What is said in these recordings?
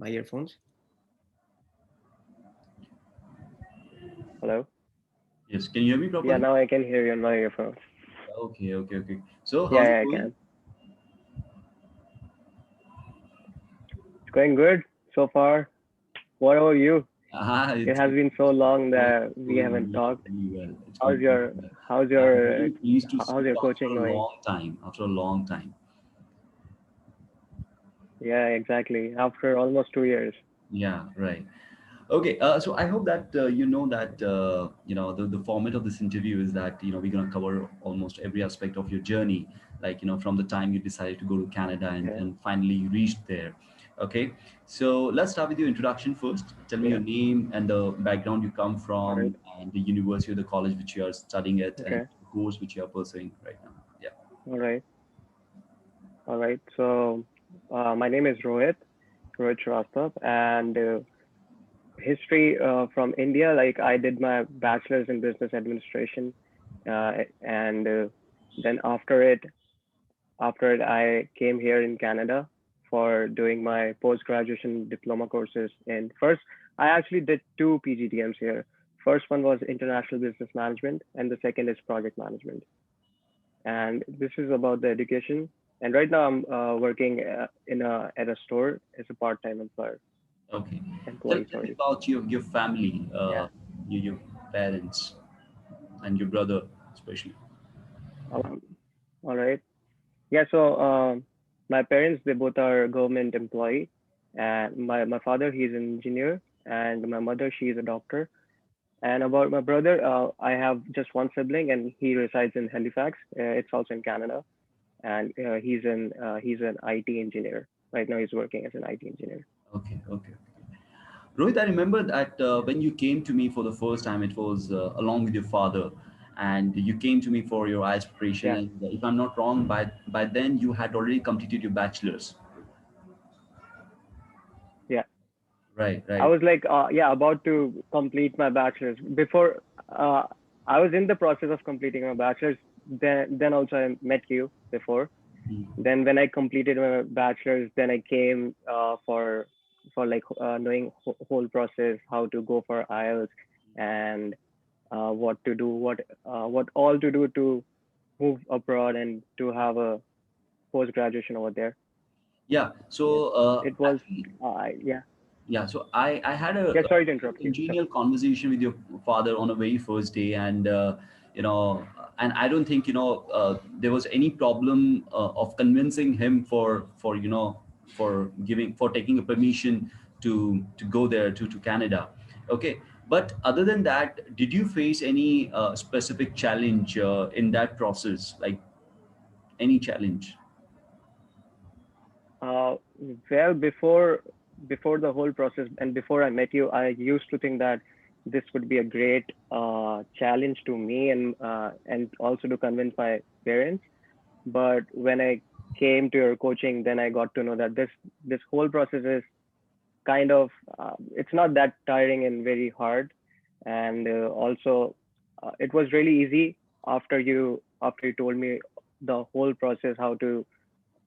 my earphones. Hello? Yes, can you hear me Yeah, properly? now I can hear you on my earphones. Okay. So Yeah, how's it yeah, I going? can. It's going good so far. What about you? It It's has been so long going that we going haven't really, talked. really well. It's How's going really your well. how's I'm your really pleased to how's speak your after coaching a going? long time. After a long time. Yeah, exactly. After almost 2 years. Yeah, right. Okay, so I hope that you know that the format of this interview is that we're gonna cover almost every aspect of your journey, like from the time you decided to go to Canada and Okay. then finally you reached there. Okay, so let's start with your introduction first. Tell me Yeah. your name and the background you come All right. from, and the university or the college which you are studying at, and Okay. the course which you are pursuing right now. Yeah. All right. All right. So, my name is Rohit Srivastava, and history from India. Like I did my bachelor's in business administration, and then after it, I came here in Canada for doing my post graduation diploma courses. And first, I actually did two PGDMs here. First one was international business management, and the second is project management. And this is about the education. And right now, I'm working in a at a store as a part-time Okay. Tell, employee. tell me Sorry. about your family, Yeah. your parents and your brother especially. Um, all right. Yeah. So my parents, they both are government employee, and my father, he's an engineer, and my mother, she is a doctor. And about my brother, I have just one sibling, and he resides in Halifax. It's also in Canada, and he's an IT engineer. Right now, he's working as an IT engineer. Okay. Rohit, I remember that when you came to me for the first time, it was along with your father, and you came to me for your IELTS preparation. Yeah, And if I'm not wrong, by then you had already completed your bachelor's. yeah. Right, I right. was like, yeah, about to complete my bachelor's. Before, uh, I was in the process of completing my bachelor's. Then also I met you before. Mm. Then when I completed my bachelor's, then I came for like knowing whole process, how to go for IELTS, and what to do, what all to do to move abroad and to have a post graduation over there. Yeah. Yes, So it was. actually, Yeah, yeah. So I had a, yeah. a Sorry to very interrupt you. So, congenial conversation with your father on a very first day, and you know, and I don't think there was any problem of convincing him for for taking a permission to go there to Canada. Okay. But other than that, did you face any specific challenge in that process? Like any challenge? uh, well, before the whole process and before I met you, I used to think that this would be a great challenge to me and also to convince my parents. But when I came to your coaching, then I got to know that this whole process is kind of it's not that tiring and very hard. And also, it was really easy after you told me the whole process, how to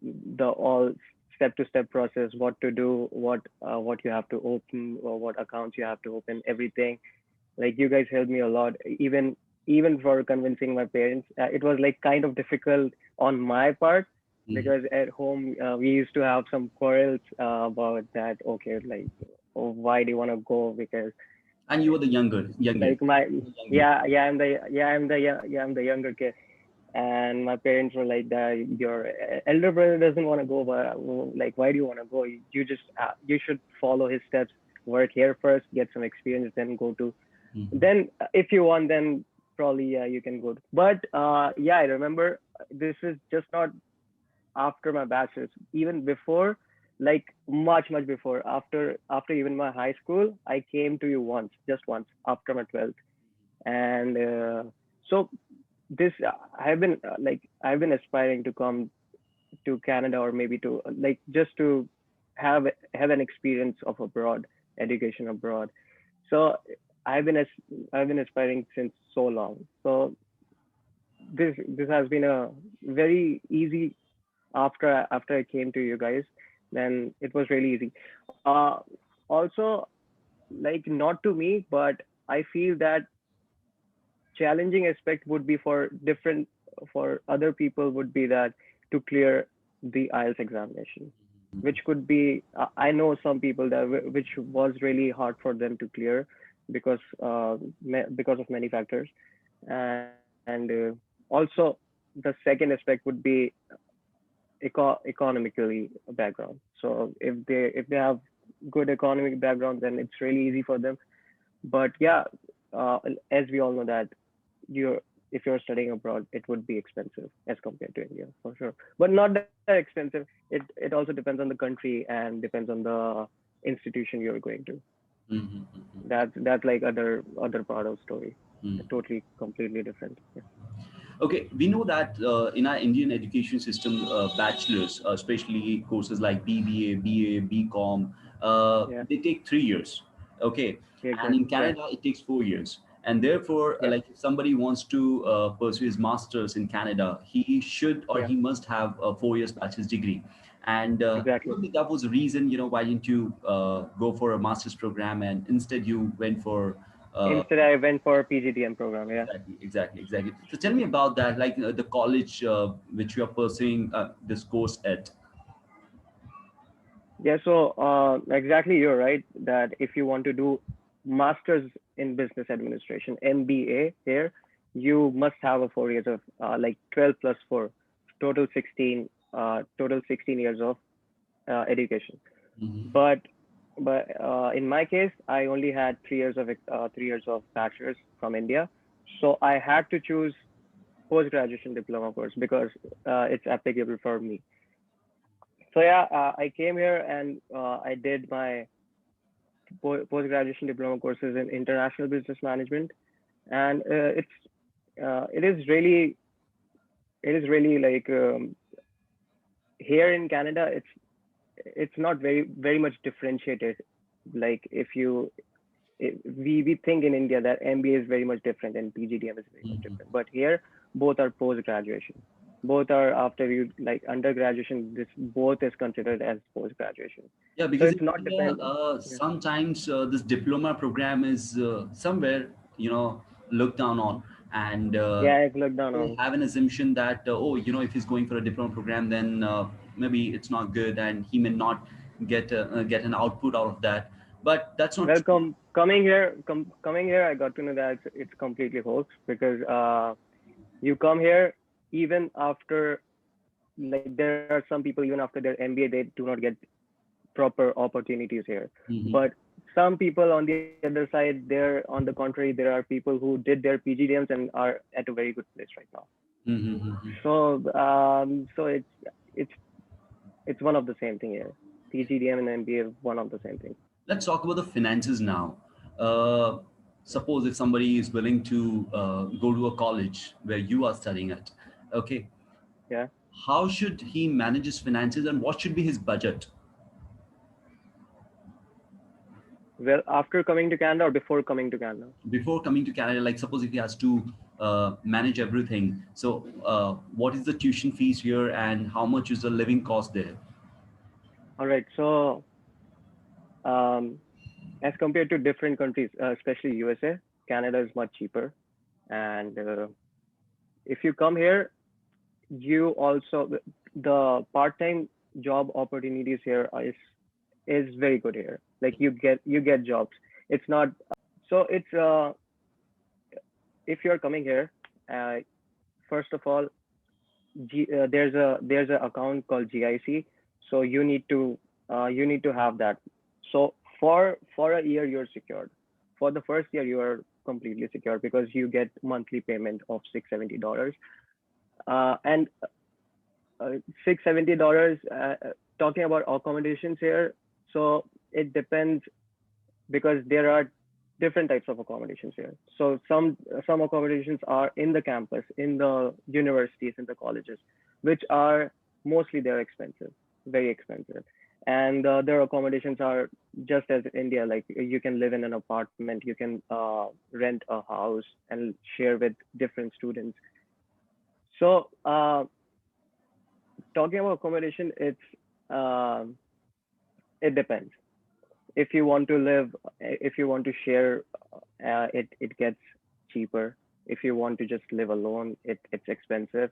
the all step to step process, what to do, what you have to open, or what accounts you have to open, everything. Like you guys helped me a lot, even for convincing my parents. It was like kind of difficult on my part Mhm. because at home we used to have some quarrels about that. Okay, like, oh, why do you want to go? Because And you were the youngest, like my the younger. yeah, I'm the younger kid, and my parents were like that your elder brother doesn't want to go, but like why do you want to go? You just you should follow his steps, work here first, get some experience, then go to, Mhm. then if you want, then probably yeah, you can go. But yeah, I remember this is just not after my bachelor's, even before, like much before, after even my high school, I came to you once, just once after my 12th. And so this I've been aspiring to come to Canada, or maybe to like just to have have an experience of abroad, education abroad. So I've been I've been aspiring since so long. So this has been a very easy after I came to you guys. then it was really easy. Also, like not to me, but I feel that challenging aspect would be for other people would be that to clear the IELTS examination, which could be I know some people that which was really hard for them to clear because because of many factors, and also the second aspect would be economically background. So if they have good economic background, then it's really easy for them. But yeah, as we all know that you're if you're studying abroad, it would be expensive as compared to India for sure. But not that expensive. It also depends on the country and depends on the institution you're going to. Mhm. That's like other part of story. Mhm. Totally completely different. Yeah. Okay, we know that in our Indian education system, bachelors, especially courses like BBA, BA, BCom, Yeah. they take 3 years. Okay, Yeah, and in exactly. Yeah. Canada, it takes 4 years. And therefore, Yeah. like if somebody wants to pursue his masters in Canada, he should or Yeah. he must have a 4 years bachelor's degree. And Exactly. probably that was the reason, why didn't you go for a master's program and instead you went for uh, Instead, I went for PGDM program. Yeah. exactly, exactly, exactly. So tell me about that, like the college which you are pursuing this course at. Yeah, so exactly, you're right that if you want to do masters in business administration, MBA here, you must have a 4 years of like 12 plus 4, total 16 years of education. Mhm. But in my case, I only had 3 years of 3 years of bachelor's from India, so I had to choose post graduation diploma course because it's applicable for me. So yeah, I came here and I did my post graduation diploma courses in international business management, and it is really like here in Canada, it's not very much differentiated. Like we think in India that MBA is very much different and PGDM is very much Mhm. different, but here both are post graduation. Both are after you like under graduation. This both is considered as post graduation. Yeah, So because in it's not India, depend. Yeah. sometimes this diploma program is somewhere, looked down on, and Yeah, it's looked down people on. have an assumption that, oh, if he's going for a diploma program, then maybe it's not good, and he may not get an output out of that. But that's not true. Welcome. Coming here, I got to know that it's completely hoax because you come here even after like there are some people even after their MBA they do not get proper opportunities here. Mhm. But some people on the other side, there on the contrary, there are people who did their PGDMs and are at a very good place right now. Mhm. So it's it's one of the same thing here. PGDM and MBA one of the same thing. Let's talk about the finances now. Uh, Suppose if somebody is willing to go to a college where you are studying at, okay, Yeah. how should he manage his finances and what should be his budget Well, after coming to Canada or before coming to Canada? before coming to Canada? Like, suppose if he has to manage everything. So, what is the tuition fees here and how much is the living cost there? All right. So um, as compared to different countries, especially USA, Canada is much cheaper. And if you come here, you also the part-time job opportunities here is very good here. Like you get jobs. It's not so it's if you're coming here, uh, first of all, there's a account called GIC. So you need to have that. So for a year you're secured. For the first year you are completely secure because you get monthly payment of $670. And $670. Talking about accommodations here, so it depends because there are different types of accommodations here. So some accommodations are in the campus, in the universities, in the colleges, which are mostly they're expensive, very expensive. And their accommodations are just as India, like you can live in an apartment, you can rent a house and share with different students. So talking about accommodation, it's um It depends. If you want to live, if you want to share, it gets cheaper. If you want to just live alone, it's expensive.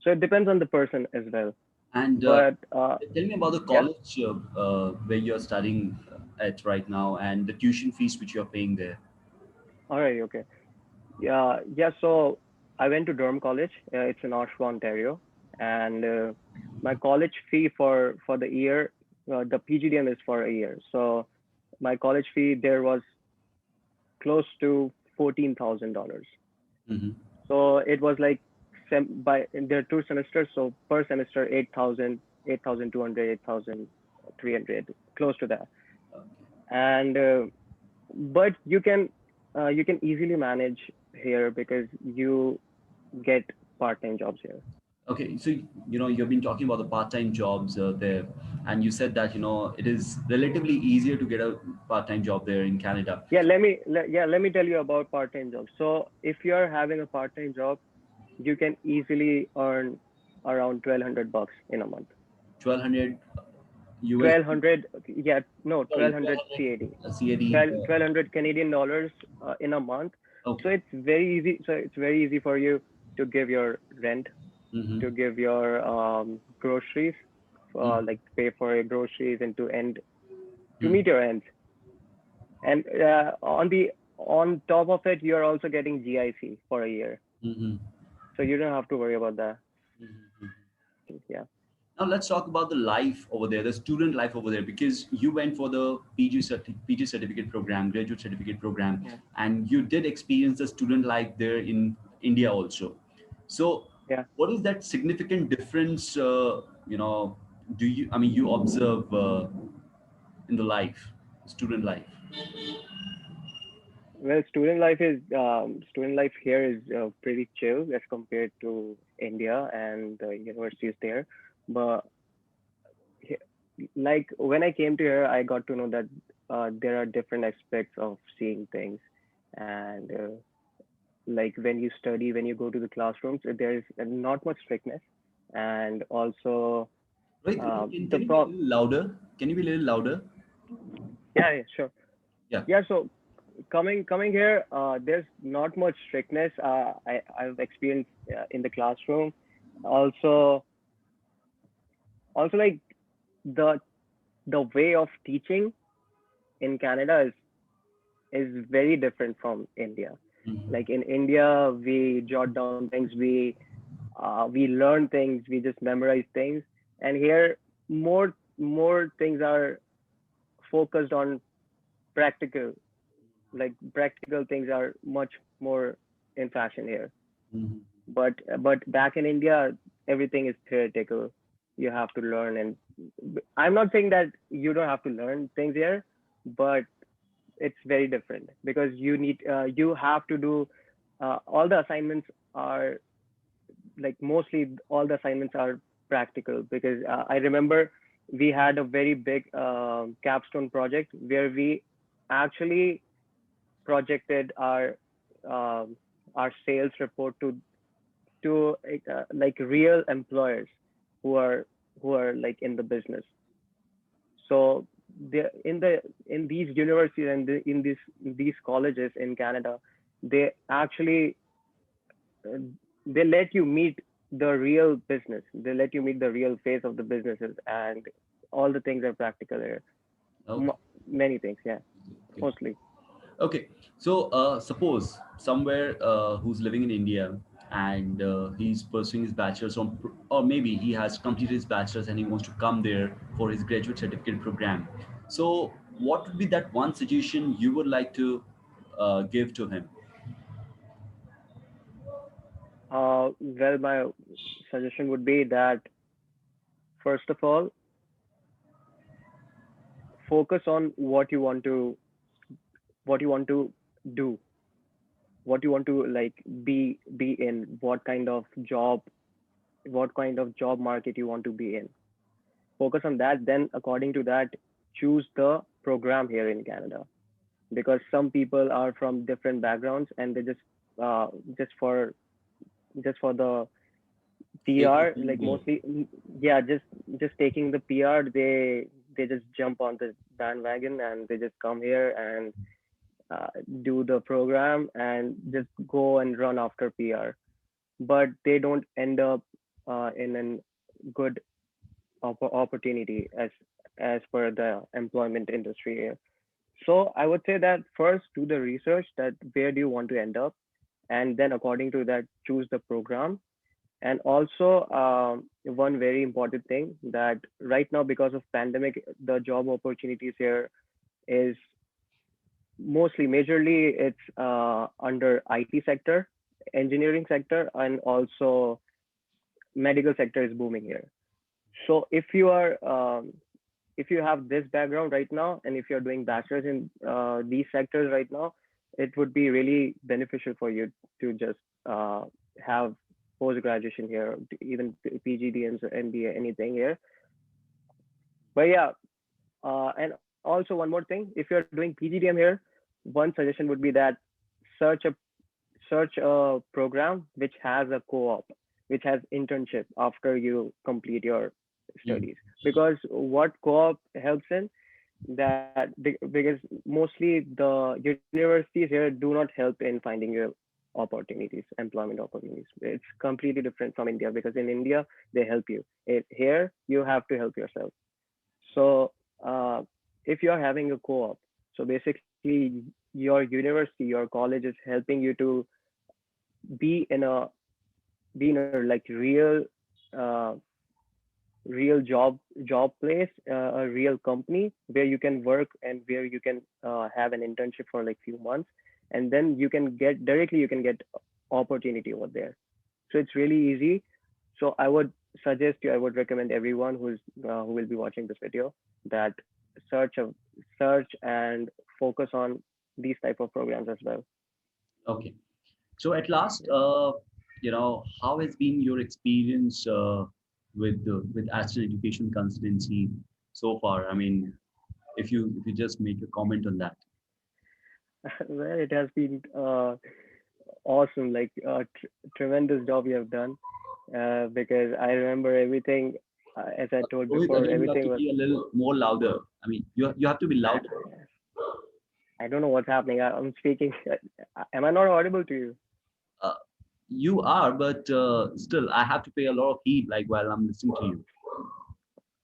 So it depends on the person as well. And But tell me about the yeah. college where you're studying at right now, and the tuition fees which you're paying there. All right. Okay. Yeah. Yeah. So I went to Durham College. It's in Oshawa, Ontario, and my college fee for the year, the PGDM is for a year. So my college fee there was close to $14,000. Mm-hmm. So it was like by there are two semesters, so per semester 8,000, 8,200, 8,300, close to that. And but you can easily manage here because you get part-time jobs here. Okay, so you've been talking about the part-time jobs there, and you said that it is relatively easier to get a part-time job there in Canada. Yeah, let me tell you about part-time jobs. So if you're having a part-time job, you can easily earn around 1,200 bucks in a month. 1,200 US. 1,200, yeah, no, Sorry, 1,200 CAD. 1,200 CAD. 1,200 Canadian dollars in a month. So Okay. it's very easy. So it's very easy for you to give your rent, Mm-hmm. to give your groceries, like pay for your groceries and to Mm-hmm. meet your ends. And on top of it, you're also getting GIC for a year, Mm-hmm. so you don't have to worry about that. Mm-hmm. Yeah, Now let's talk about the life over there, the student life over there, because you went for the PG certificate program, graduate certificate program, yeah, and you did experience the student life there in India also. So, yeah. what is that significant difference? Do you? I mean, you observe in the life, student life. Well, student life here is pretty chill as compared to India and the universities there. But like when I came to here, I got to know that there are different aspects of seeing things, and like when you study, when you go to the classrooms, there is not much strictness, and also Right? the Can you be a pro. little louder? Can you be a little louder? Yeah, yeah, sure. Yeah. Yeah, so coming here, there's not much strictness. I've experienced in the classroom. Also, like the way of teaching in Canada is very different from India. Mm-hmm. Like in India, we jot down things, we learn things, we just memorize things, and here more things are focused on practical. Like practical things are much more in fashion here. Mm-hmm. But back in India, everything is theoretical. You have to learn, and I'm not saying that you don't have to learn things here, but it's very different because you have to do all the assignments are like mostly all the assignments are practical because I remember we had a very big capstone project where we actually projected um our sales report to like real employers who are like in the business. So in these universities and in these colleges in Canada, they actually uh, they let you meet the real business. They let you meet the real face of the businesses, and all the things are practical here. Okay. Many things, yeah, Okay. mostly. Okay, so suppose somewhere who's living in India and he's pursuing his bachelor's or maybe he has completed his bachelor's and he wants to come there for his graduate certificate program. So, what would be that one suggestion you would like to give to him? Well, my suggestion would be that first of all, focus on what you want to do, what you want to like be in, what kind of job market you want to be in. Focus on that. Then, according to that, choose the program here in Canada because some people are from different backgrounds and they uh, just for the Sake of PR, being like there. mostly, yeah, just taking the PR. they just jump on the bandwagon and they just come here and uh, do the program and just go and run after PR, but they don't end up in a good opportunity as per the employment industry here. So I would say that first do the research that where do you want to end up, and then according to that choose the program. And also one very important thing that right now because of pandemic, the job opportunities here is mostly majorly it's under IT sector, engineering sector, and also medical sector is booming here. So if you have this background right now, and if you're doing bachelor's in these sectors right now, it would be really beneficial for you to just have post graduation here, even PGDMs or MBA, anything here. But yeah, and also one more thing, if you're doing PGDM here, one suggestion would be that search a search a program which has a co-op, which has internship after you complete your Mm. studies. Because what co-op helps in that because mostly the universities here do not help in finding your opportunities, employment opportunities. It's completely different from India because in India they help you. Here you have to help yourself. So uh, if you're having a co-op, so basically your university, your college is helping you to be in a be in a like uh, real job place, a real company where you can work and where you can have an internship for like few months, and then you can get directly you can get opportunity over there. So it's really easy. So I would recommend everyone who will be watching this video that search a search and focus on these type of programs as well. Okay. So at last, Yeah. how has been your experience with Aston Education Consultancy so far? I mean, if you just make a comment on that. Well, it has been awesome, like tremendous job you have done, because I remember everything, as I told Rohit, before, again, you have everything to was. be a little more louder. I mean, you have to be I, louder. I don't know what's happening. I'm speaking. Am I not audible to you? Uh, you are, but still, I have to pay a lot of heed, like while I'm listening to you.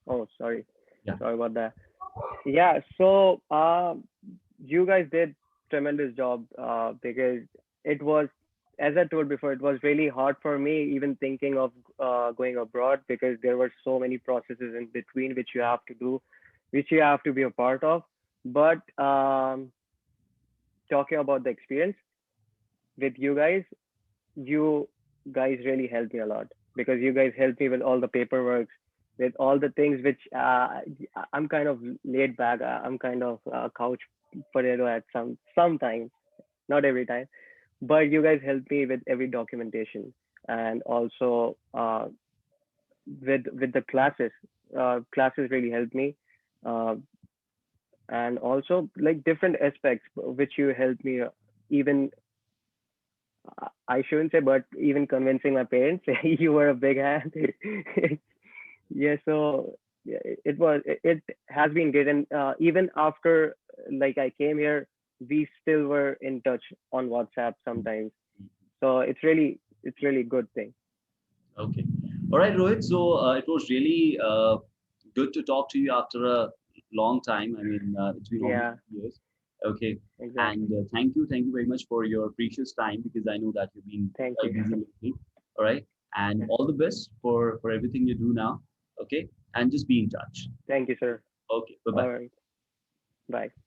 Oh, sorry. Yeah. Sorry about that. Yeah. So, you guys did tremendous job, because it was, as I told before, it was really hard for me even thinking of going abroad because there were so many processes in between which you have to do, which you have to be a part of. But talking about the experience with you guys really helped me a lot because you guys helped me with all the paperwork, with all the things which I'm kind of laid back. I'm kind of couch potato at sometimes, not every time, but you guys helped me with every documentation, and also with the classes. Classes really helped me, uh, and also like different aspects which you helped me. Even I shouldn't say, but even convincing my parents, you were a big hand. Yeah, so yeah, it has been good, and even after like I came here, we still were in touch on WhatsApp sometimes. So it's really good thing. Okay. All right, Rohit. So it was really good to talk to you after a long time. I mean, it's been almost Yeah, 2 years. Okay. And exactly. thank you very much for your precious time because I know that you've been Thank quite you. busy lately. All right. And all the best for everything you do now. Okay. And just be in touch. Thank you, sir. Okay. Bye All bye. right. Bye.